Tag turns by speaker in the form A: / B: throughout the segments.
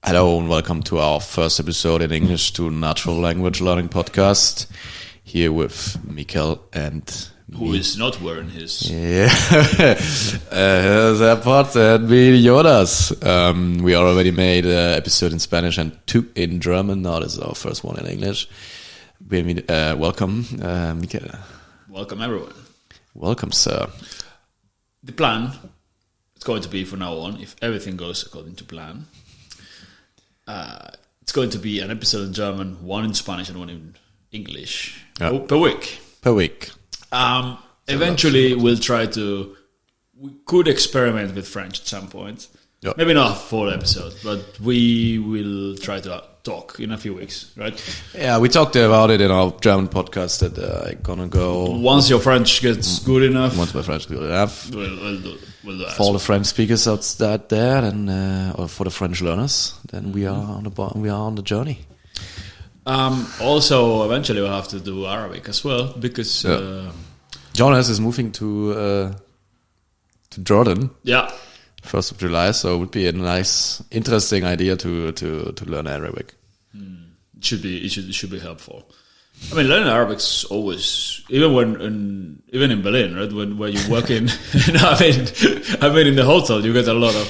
A: Hello and welcome to our first episode in English to Natural Language Learning Podcast. Here with Mikkel and
B: who is not wearing his.
A: Yeah, their part and me, Jonas. We already made an episode in Spanish and 2 in German. Now this is our first one in English. Welcome, Mikkel.
B: Welcome, everyone.
A: Welcome, sir.
B: The plan is going to be from now on, if everything goes according to plan, it's going to be an episode in German, 1 in Spanish and 1 in English per week.
A: Per week.
B: Eventually, we could experiment with French at some point.
A: Yep.
B: Maybe not a full episode, but we will try to talk in a few weeks, right?
A: Yeah, we talked about it in our German podcast that I'm gonna go...
B: Once your French gets good enough.
A: Once my French is good enough.
B: We'll do that.
A: For all the French speakers out there, then, or for the French learners, then we are on the journey.
B: Also, eventually we'll have to do Arabic as well, because...
A: Jonas is moving to Jordan.
B: Yeah.
A: 1st of July, so it would be a nice, interesting idea to learn Arabic.
B: It should be helpful. I mean, learning Arabic is always, even in Berlin, right? When you work in, I mean, in the hotel, you get a lot of,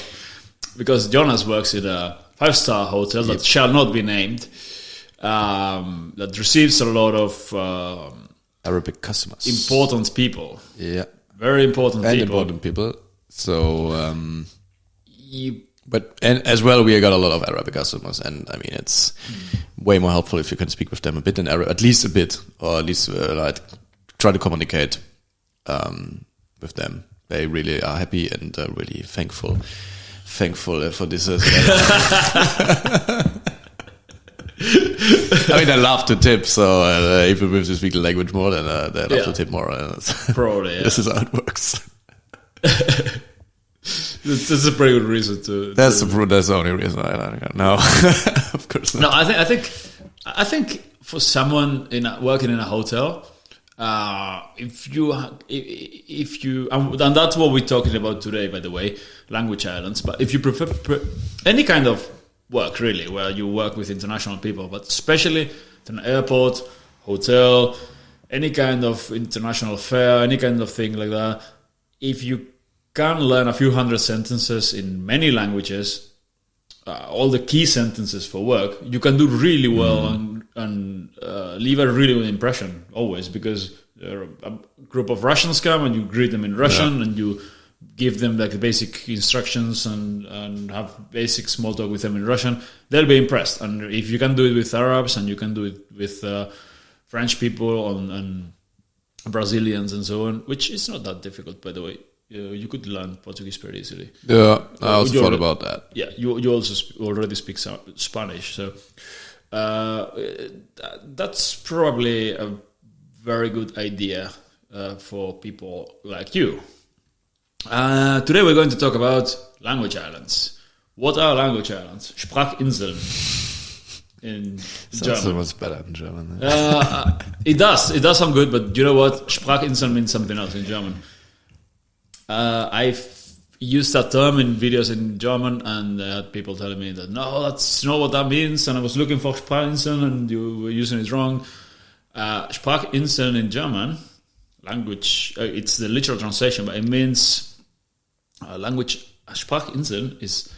B: because Jonas works in a 5-star hotel that shall not be named, that receives a lot of
A: Arabic customers,
B: important people.
A: Yeah,
B: very important
A: and
B: people.
A: Important people. So, but as well, we got a lot of Arabic customers, and I mean, it's way more helpful if you can speak with them a bit in Arabic, at least a bit, or at least like try to communicate with them. They really are happy and really thankful for this as well. I mean, they love to tip, so even if they speak the language more, then they love to tip more.
B: Probably, yeah.
A: This is how it works.
B: That's a pretty good reason to.
A: That's the only reason I don't know. Of course not.
B: No, I think for someone working in a hotel, if you and that's what we're talking about today, by the way, language islands. But if you prefer any kind of work, really, where you work with international people, but especially at an airport, hotel, any kind of international fair, any kind of thing like that, if you can learn a few hundred sentences in many languages, all the key sentences for work, you can do really well and leave a really good impression always, because a group of Russians come and you greet them in Russian and you give them like the basic instructions and have basic small talk with them in Russian, they'll be impressed. And if you can do it with Arabs and you can do it with French people and Brazilians and so on, which is not that difficult, by the way. You could learn Portuguese pretty easily.
A: Yeah, I also thought about that.
B: Yeah, you also already speak Spanish, so that's probably a very good idea for people like you. Today we're going to talk about language islands. What are language islands? Sprachinseln in German.
A: So much better in German.
B: It does sound good, but you know what? Sprachinseln means something else in German. I've used that term in videos in German, and I had people telling me that no, that's not what that means, and I was looking for Sprachinseln and you were using it wrong. Sprachinseln in German language, it's the literal translation, but it means language. Sprachinseln is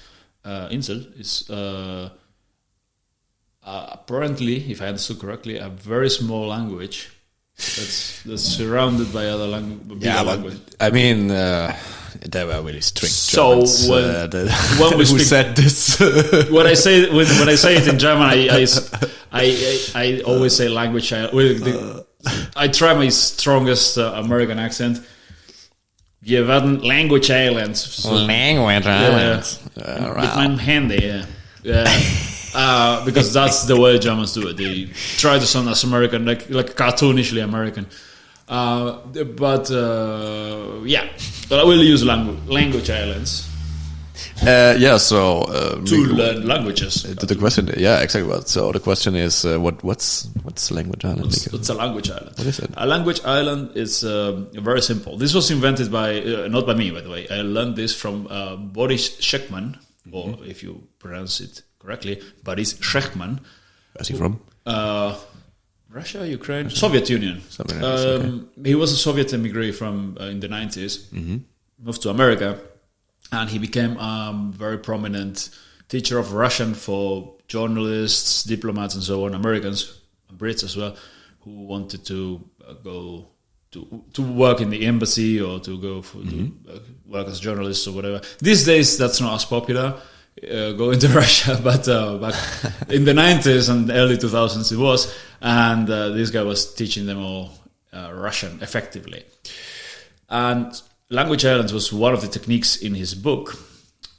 B: apparently, if I understood correctly, a very small language that's surrounded by other languages.
A: Yeah, but I mean, they were really strict.
B: So
A: Germans,
B: when we
A: who
B: speak,
A: said this?
B: when I say it in German, I always say language. I try my strongest American accent. Wir werden language islands.
A: Language islands.
B: Mit meinem Handy, because that's the way Germans do it. They try to sound as American, like cartoonishly American. But I will use language islands. To learn languages.
A: The question, exactly. So the question is, what's language island?
B: What's a language island?
A: What is it?
B: A language island is very simple. This was invented by not by me, by the way. I learned this from Boris Sheckman, or if you pronounce it correctly, but it's Shechman.
A: Where's he from?
B: Russia, Ukraine, Soviet Union.
A: Something like this, okay.
B: He was a Soviet immigrant from in the 90s, moved to America, and he became a very prominent teacher of Russian for journalists, diplomats, and so on, Americans, Brits as well, who wanted to go to work in the embassy or to go to work as journalists or whatever. These days, that's not as popular. Going to Russia, but back in the 90s and early 2000s it was, and this guy was teaching them all Russian effectively. And Language Islands was one of the techniques in his book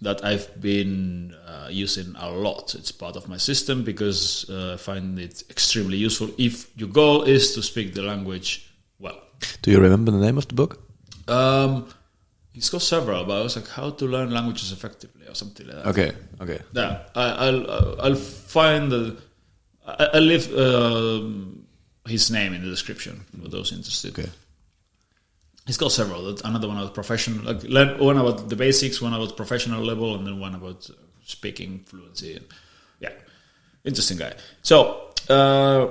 B: that I've been using a lot. It's part of my system because I find it extremely useful if your goal is to speak the language well.
A: Do you remember the name of the book?
B: He's got several, but I was like, how to learn languages effectively or something like that.
A: Okay.
B: Yeah, I'll find I'll leave his name in the description for those interested.
A: Okay.
B: He's got several. Another one about professional, like one about the basics, one about professional level, and then one about speaking fluency. Yeah, interesting guy. So, a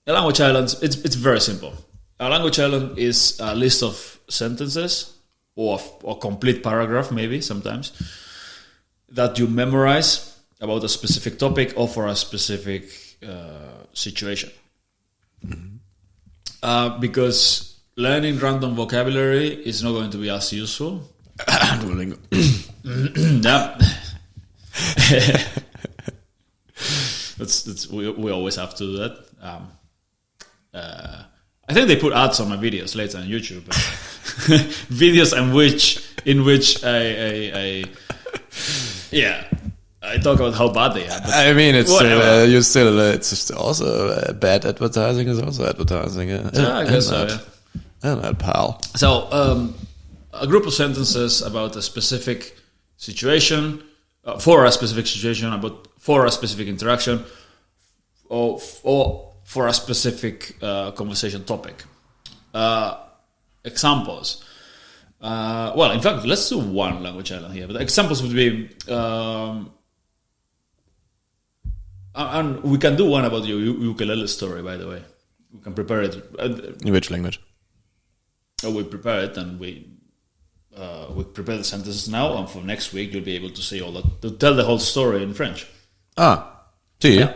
B: language island, it's very simple. A language island is a list of sentences or complete paragraph, maybe sometimes, that you memorize about a specific topic or for a specific situation. Because learning random vocabulary is not going to be as useful.
A: Duolingo.
B: Yeah. that's we always have to do that. I think they put ads on my videos later on YouTube. Videos in which I talk about how bad they are.
A: I mean, it's it's just also bad advertising is also advertising.
B: I guess so. Yeah.
A: And that, pal.
B: So, a group of sentences about a specific situation, for a specific situation, for a specific interaction, or for a specific conversation topic. Examples. Well, in fact, let's do one language island here. But the examples would be, and we can do one about your ukulele story, by the way. We can prepare it.
A: In which language?
B: We prepare it, and we prepare the sentences now, and for next week you'll be able to say all that, to tell the whole story in French.
A: See.
B: Yeah.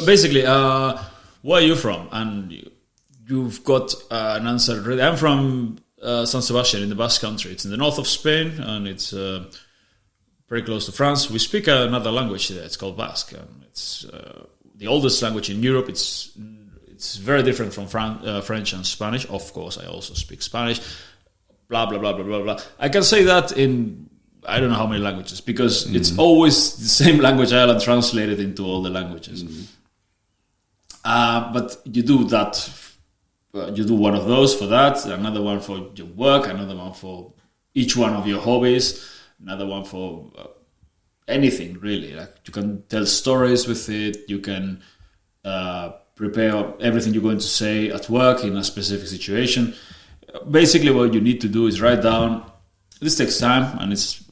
B: Basically, where are you from? And you've got an answer ready. I'm from San Sebastian in the Basque Country. It's in the north of Spain, and it's very close to France. We speak another language there. It's called Basque. It's the oldest language in Europe. It's very different from French and Spanish. Of course, I also speak Spanish. Blah, blah, blah, blah, blah, blah. I can say that in I don't know how many languages, because it's always the same language island translated into all the languages. But you do that. You do one of those for that, another one for your work, another one for each one of your hobbies, another one for anything, really. Like, you can tell stories with it. You can prepare everything you're going to say at work in a specific situation. Basically, what you need to do is write down. This takes time, and it's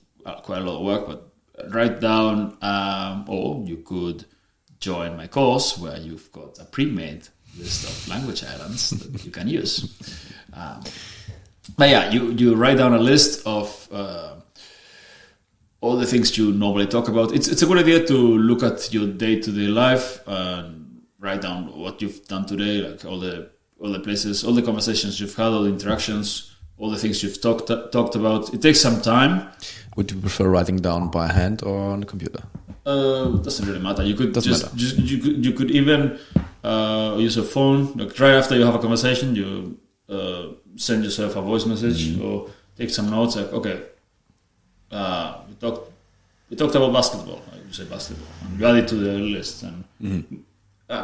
B: quite a lot of work, but write down, or you could join my course where you've got a pre-made list of language islands that you can use. But yeah, you write down a list of all the things you normally talk about. It's a good idea to look at your day-to-day life and write down what you've done today, like all the places, all the conversations you've had, all the interactions, all the things you've talked about. It takes some time.
A: Would you prefer writing down by hand or on the computer?
B: Doesn't really matter. You could you could even use a phone. Like right after you have a conversation, you send yourself a voice message or take some notes. Like, okay, we talked about basketball. You say basketball, and you add it to the list. And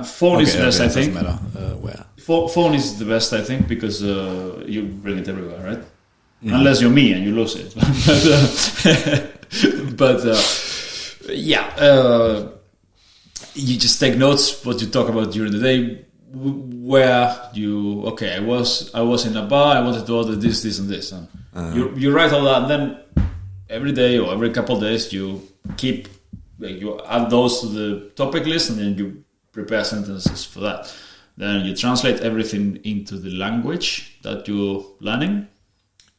B: phone is best, I think.
A: Doesn't matter where.
B: Phone is the best, I think, because you bring it everywhere, right? Unless you're me and you lose it. You just take notes what you talk about during the day. Where you I was in a bar. I wanted to order this, and this. And you write all that, and then every day or every couple of days you keep like you add those to the topic list, and then you prepare sentences for that. Then you translate everything into the language that you're learning,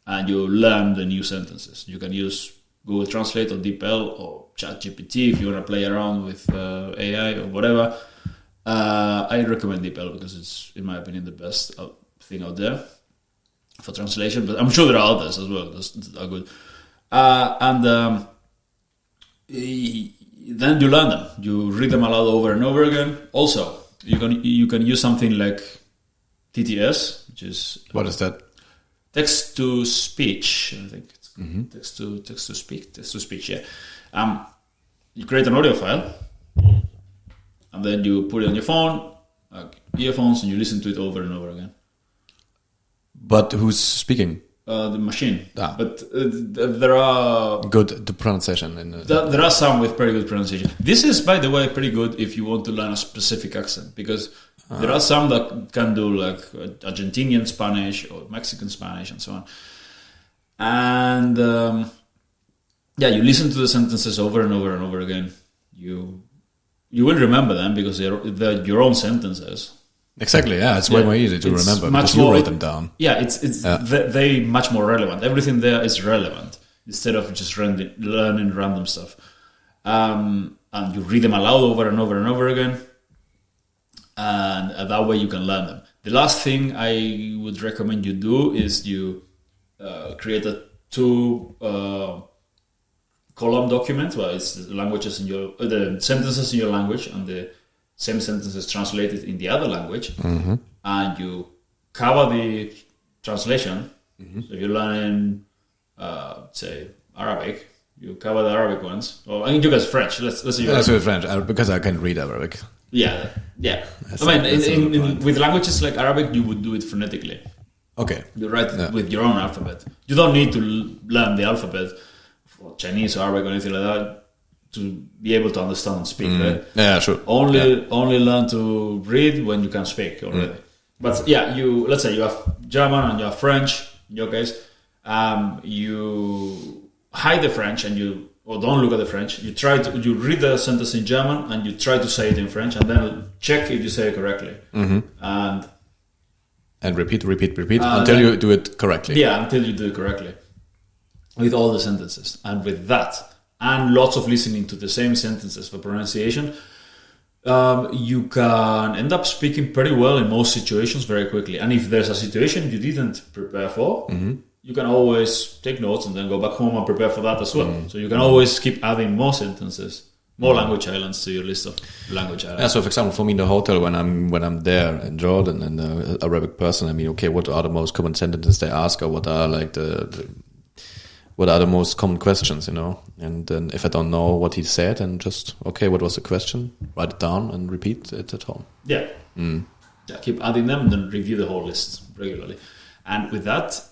B: and you learn the new sentences. You can use Google Translate or DeepL or ChatGPT if you want to play around with AI or whatever. I recommend DeepL because it's, in my opinion, the best thing out there for translation. But I'm sure there are others as well that are good. Then you learn them. You read them aloud over and over again. Also, you can use something like TTS, which is
A: What is that?
B: text to speech. I think it's text to speech. Yeah. You create an audio file, and then you put it on your phone, earphones, and you listen to it over and over again.
A: But who's speaking?
B: The machine. But there are
A: good the pronunciation.
B: There are some with very good pronunciation. This is, by the way, pretty good if you want to learn a specific accent, because there are some that can do like Argentinian Spanish or Mexican Spanish and so on. And you listen to the sentences over and over and over again. You will remember them because they're your own sentences.
A: Exactly, yeah. It's way more easy to remember because you write them down.
B: Yeah, it's they much more relevant. Everything there is relevant instead of just learning random stuff. And you read them aloud over and over and over again, and that way you can learn them. The last thing I would recommend you do is you create a 2 column document where it's the languages in the sentences in your language and the same sentences translated in the other language, and you cover the translation. So if you're learning, say, Arabic, you cover the Arabic ones. Or I think you guys French. Let's say
A: let's do French because I can read Arabic.
B: Yeah. With languages like Arabic, you would do it phonetically.
A: Okay.
B: You write it with your own alphabet. You don't need to learn the alphabet for Chinese or Arabic or anything like that to be able to understand and speak, right?
A: Yeah, sure.
B: Only learn to read when you can speak already. But yeah, let's say you have German and you have French. In your case, you hide the French or don't look at the French. You read the sentence in German and you try to say it in French, and then check if you say it correctly. And
A: repeat until you do it correctly.
B: Yeah, until you do it correctly with all the sentences, and with that. And lots of listening to the same sentences for pronunciation, you can end up speaking pretty well in most situations very quickly. And if there's a situation you didn't prepare for, you can always take notes and then go back home and prepare for that as well. So you can always keep adding more sentences, more language islands to your list of language islands.
A: Yeah, so for example, for me in the hotel, when I'm there in Jordan and an Arabic person, I mean, okay, what are the most common sentences they ask, or what are like what are the most common questions, you know? And then if I don't know what he said, and just, okay, what was the question? Write it down and repeat it at home.
B: Yeah. Yeah, keep adding them and then review the whole list regularly. And with that,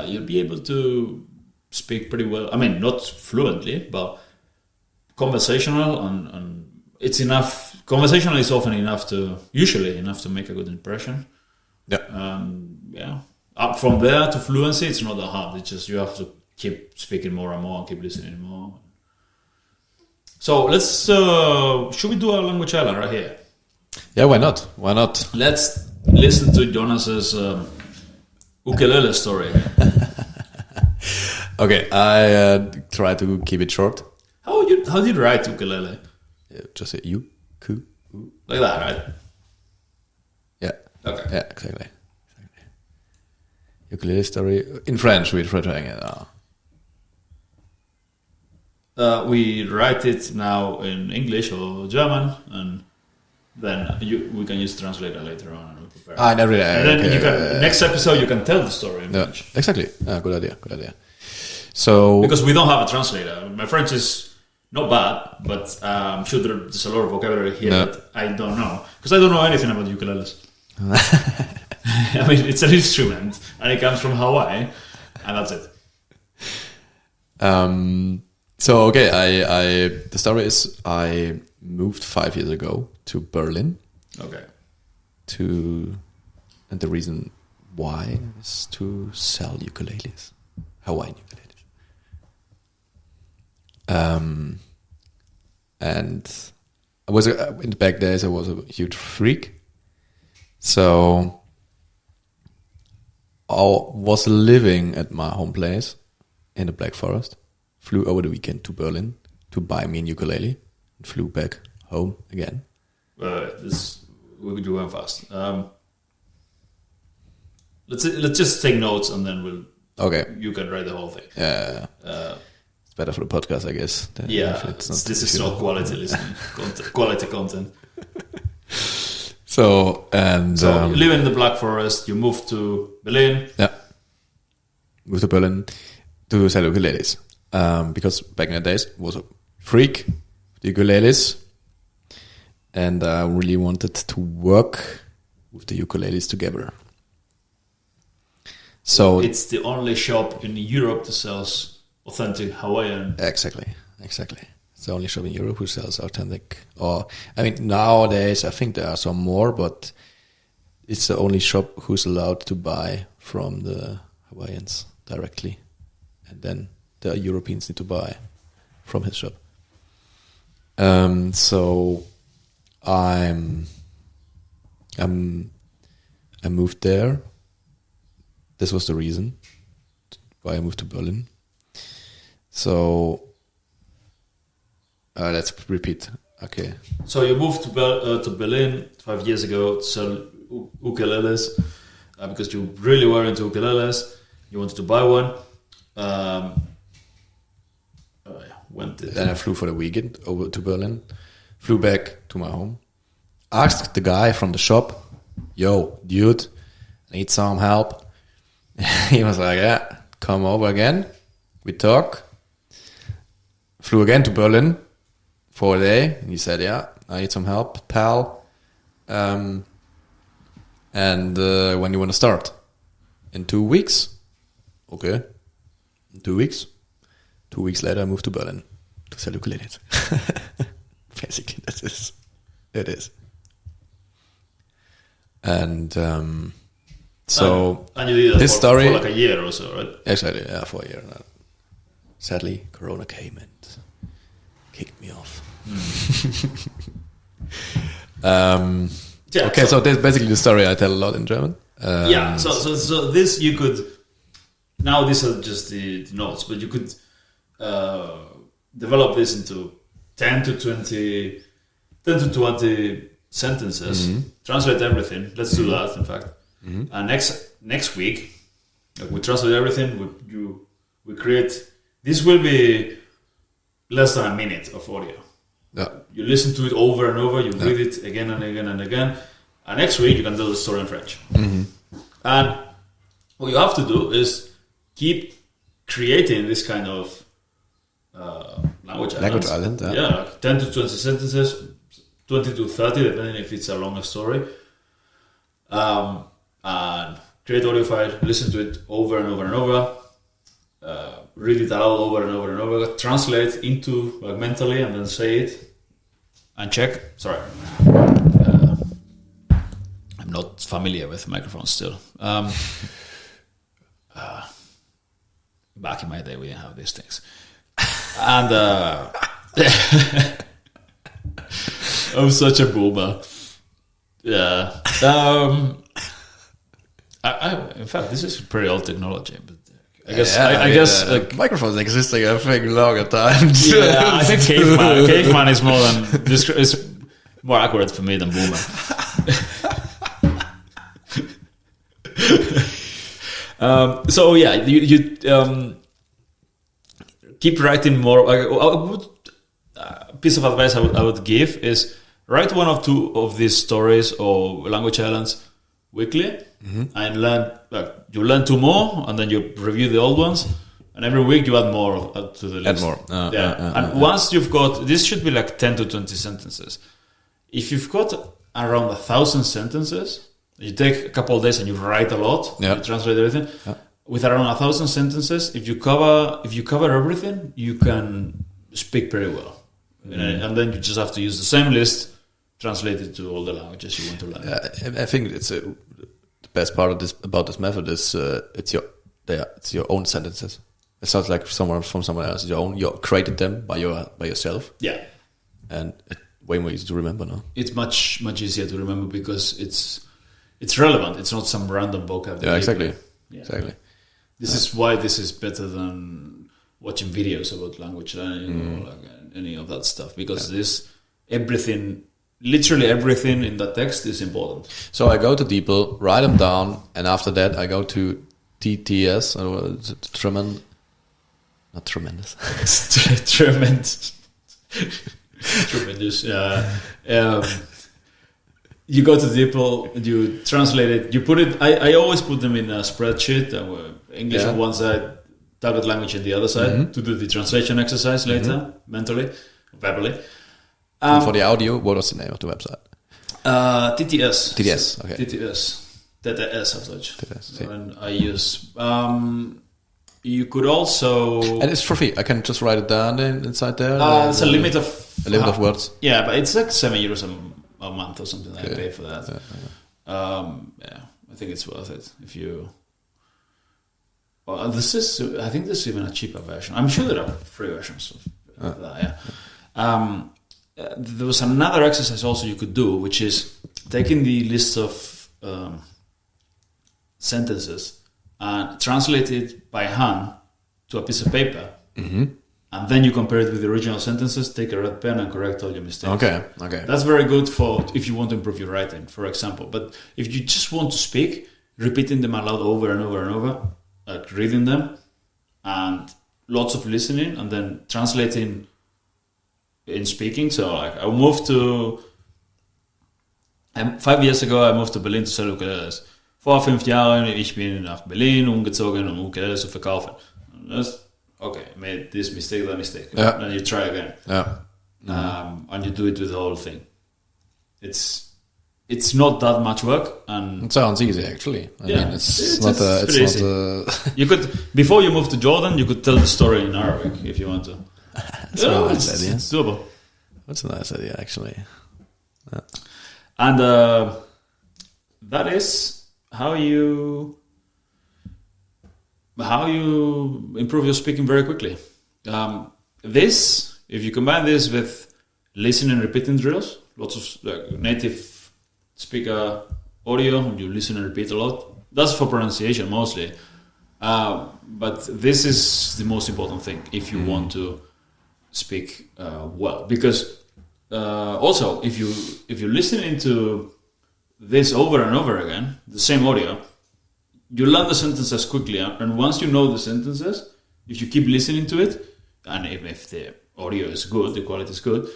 B: you'll be able to speak pretty well. I mean, not fluently, but conversational, and it's enough. Conversational is often usually enough to make a good impression.
A: Yeah.
B: Up from there to fluency, it's not that hard. It's just you have to keep speaking more and more and keep listening more. So let's, should we do a language island right here?
A: Yeah, why not?
B: Let's listen to Jonas's ukulele story.
A: Okay, I try to keep it short.
B: How do you write ukulele?
A: Yeah, just say you, ku,
B: like that, right?
A: Yeah.
B: Okay.
A: Yeah, exactly. Ukulele story in French. We're trying it.
B: We write it now in English or German, and then we can use translator later on. And prepare.
A: And
B: then you can, next episode you can tell the story in French.
A: Exactly. Good idea. So
B: because we don't have a translator. My French is not bad, but I'm sure there's a lot of vocabulary here that I don't know, because I don't know anything about ukuleles. I mean, it's an instrument, and it comes from Hawaii, and that's it.
A: So okay, I the story is I moved 5 years ago to Berlin.
B: Okay.
A: And the reason why is to sell ukuleles, Hawaiian ukuleles. And I was in the back days. I was a huge freak, so I was living at my home place in the Black Forest. Flew over the weekend to Berlin to buy me a ukulele, and flew back home again.
B: This we could do one fast. Let's just take notes and then you can write the whole thing.
A: Yeah. It's better for the podcast, I guess.
B: This is not quality listening, quality content.
A: So
B: you live in the Black Forest. You moved to Berlin.
A: Yeah, moved to Berlin to sell ukuleles because back in the days I was a freak with the ukuleles, and I really wanted to work with the ukuleles together. So
B: it's the only shop in Europe that sells authentic Hawaiian.
A: Exactly. It's the only shop in Europe who sells authentic. Nowadays I think there are some more, but it's the only shop who's allowed to buy from the Hawaiians directly, and then the Europeans need to buy from his shop. So I moved there. This was the reason why I moved to Berlin. So let's repeat. Okay.
B: So you moved to Berlin 5 years ago to sell ukuleles because you really were into ukuleles. You wanted to buy one.
A: Then I flew for the weekend over to Berlin. Flew back to my home. Asked the guy from the shop, "Yo, dude, I need some help." He was like, "Yeah, come over again." We talk. Flew again to Berlin for a day. And he said, "Yeah, I need some help, pal. And when you want to start?" "In 2 weeks." "Okay. In 2 weeks." 2 weeks later, I moved to Berlin to sell ukuleles. Basically, it is. And so
B: and you did that
A: this story
B: for like a year or so, right?
A: Exactly, yeah, for a year now. Sadly, Corona came and kicked me off. So that's basically the story I tell a lot in German.
B: So this you could. Now these are just the notes, but you could develop this into 10 to 20 sentences. Translate everything. Let's do that. In fact, and next week we translate everything. We create. This will be less than a minute of audio.
A: Yeah.
B: You listen to it over and over. You read it again and again and again. And next week you can tell the story in French. And what you have to do is keep creating this kind of language
A: island.
B: Yeah, like 10 to 20 sentences, 20 to 30, depending if it's a longer story. And create audio file, listen to it over and over and over. Read it out over and over and over. Translate into mentally, and then say it. And check. Sorry, I'm not familiar with microphones still. Back in my day, we didn't have these things. And I'm such a boomer. Yeah. In fact, this is pretty old technology, but I guess I guess
A: microphones existing a very longer time.
B: Yeah, I think caveman is more accurate for me than boomer. So yeah, you keep writing more. Piece of advice I would give is write 1 or 2 of these stories or language islands weekly, and learn. You learn 2 more, and then you review the old ones, and every week you add more to the list.
A: Add more.
B: Once you've got, this should be like 10 to 20 sentences. If you've got around 1,000 sentences, you take a couple of days and you write a lot. You translate everything. With around 1,000 sentences, if you cover everything, you can speak pretty well. And then you just have to use the same list, translate it to all the languages you want to learn.
A: I think it's the best part of about this method is it's your own sentences. It sounds like from someone else. You created them by yourself.
B: Yeah.
A: and way more easy to remember now.
B: It's much easier to remember because it's relevant. It's not some random vocabulary.
A: Yeah, exactly.
B: Yeah.
A: Exactly.
B: This is why this is better than watching videos about language learning or like any of that stuff, because literally everything in that text is important.
A: So I go to DeepL, write them down, and after that I go to TTS, not tremendous.
B: Tremendous. You go to DeepL, you translate it, you put it. I always put them in a spreadsheet. English on one side, target language on the other side, to do the translation exercise later, mentally, verbally.
A: And for the audio, what was the name of the website?
B: TTS.
A: TTS, okay.
B: TTS auf Deutsch.
A: TTS,
B: and I use. You could also.
A: And it's for free. I can just write it down inside there.
B: It's a limit of.
A: A limit of words.
B: Yeah, but it's like €7 a month or something. Okay. I pay for that. I think it's worth it if you. Well, I think this is even a cheaper version. I'm sure there are free versions of that. Yeah. There was another exercise also you could do, which is taking the list of sentences and translate it by hand to a piece of paper. And then you compare it with the original sentences, take a red pen and correct all your mistakes.
A: Okay.
B: That's very good for if you want to improve your writing, for example. But if you just want to speak, repeating them aloud over and over and over, like reading them, and lots of listening, and then translating in speaking. So like I moved to 5 years ago. I moved to Berlin to sell ukuleles. Vor 5 Jahren ich bin nach Berlin umgezogen, Ukuleles zu verkaufen. Okay, I made this mistake, that mistake.
A: Yeah.
B: Then you try again.
A: Yeah.
B: And you do it with the whole thing. It's not that much work, and
A: it sounds easy actually. I mean, it's not
B: easy. You could, before you move to Jordan, you could tell the story in Arabic if you want to.
A: That's a nice idea.
B: It's doable.
A: That's a nice idea actually. Yeah.
B: And that is how you improve your speaking very quickly. If you combine this with listening and repeating drills, lots of native speaker audio, you listen and repeat a lot. That's for pronunciation mostly. But this is the most important thing if you want to speak well. Because also, if you listen into this over and over again, the same audio, you learn the sentences quickly, and once you know the sentences, if you keep listening to it, and if the audio is good, the quality is good,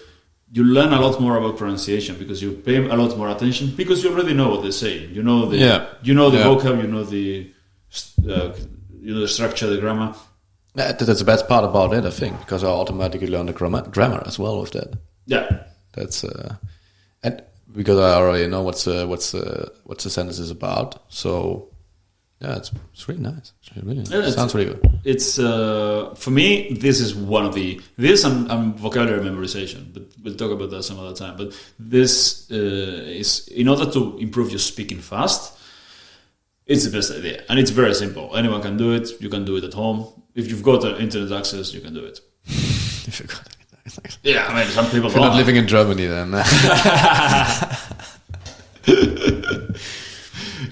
B: you learn a lot more about pronunciation because you pay a lot more attention because you already know what they say. You know the vocab, you know the structure, the grammar.
A: Yeah, that's the best part about it, I think, because I automatically learn the grammar as well with that.
B: Yeah,
A: that's and because I already know what the sentence is about, so. Yeah, it's really nice. Sounds really good.
B: It's for me. This is one of this and vocabulary memorization, but we'll talk about that some other time. But this is in order to improve your speaking fast. It's the best idea, and it's very simple. Anyone can do it. You can do it at home. If you've got internet access, you can do it.
A: If you've got internet access.
B: Yeah, I mean, some people.
A: If you're not living in Germany, then.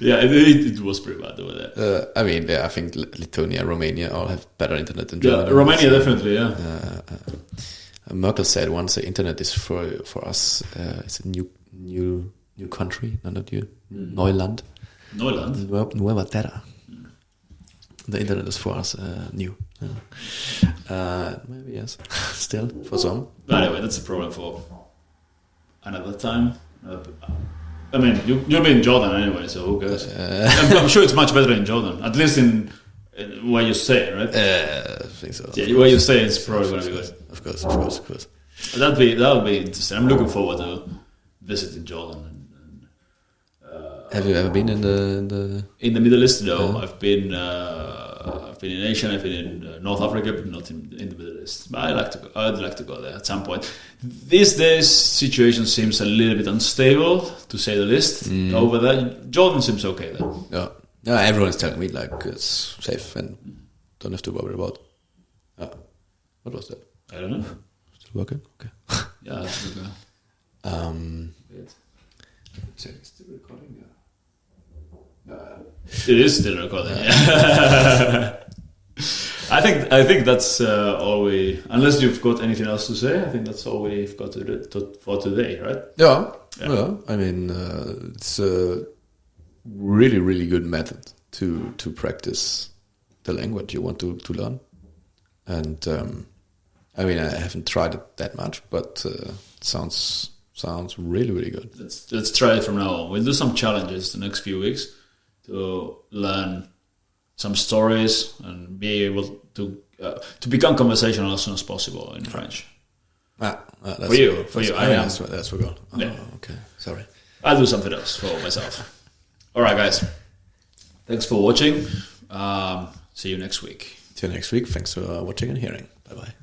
B: Yeah, it was pretty bad over there.
A: I mean, yeah, I think Lithuania, Romania all have better internet than Germany.
B: Yeah, Romania definitely, yeah.
A: Merkel said once the internet is for us, it's a new country, not new, Neuland. Nueva Terra. The internet is for us new. Maybe yes, still for some.
B: But anyway, that's a problem for another time. I mean, you'll be in Jordan anyway, so who cares? I'm sure it's much better in Jordan, at least in where you stay, right?
A: I think so.
B: Yeah, where you stay is probably going to be good.
A: Of course.
B: That'll be interesting. I'm looking forward to visiting Jordan.
A: Have you ever been in the
B: Middle East? No, I've been in Asia. I've been in North Africa, but not in the Middle East. But I'd like to go there at some point. These days, situation seems a little bit unstable, to say the least. Over there, Jordan seems okay there.
A: Yeah. Everyone is telling me like it's safe and don't have to worry about. What was that?
B: I don't know.
A: Still working? Okay.
B: Yeah, that's okay.
A: Check, it's still recording.
B: It is still recording. I think that's all we. Unless you've got anything else to say, I think that's all we've got for today, right?
A: Yeah. I mean, it's a really, really good method to practice the language you want to learn. And I mean, I haven't tried it that much, but it sounds really, really good.
B: Let's try it from now on. We'll do some challenges the next few weeks to learn some stories and be able to become conversational as soon as possible in French.
A: That's
B: for you. I am.
A: That's forgot. Oh,
B: Yeah.
A: Okay, sorry.
B: I'll do something else for myself. All right, guys. Thanks for watching. See you next week.
A: See you next week. Thanks for watching and hearing. Bye-bye.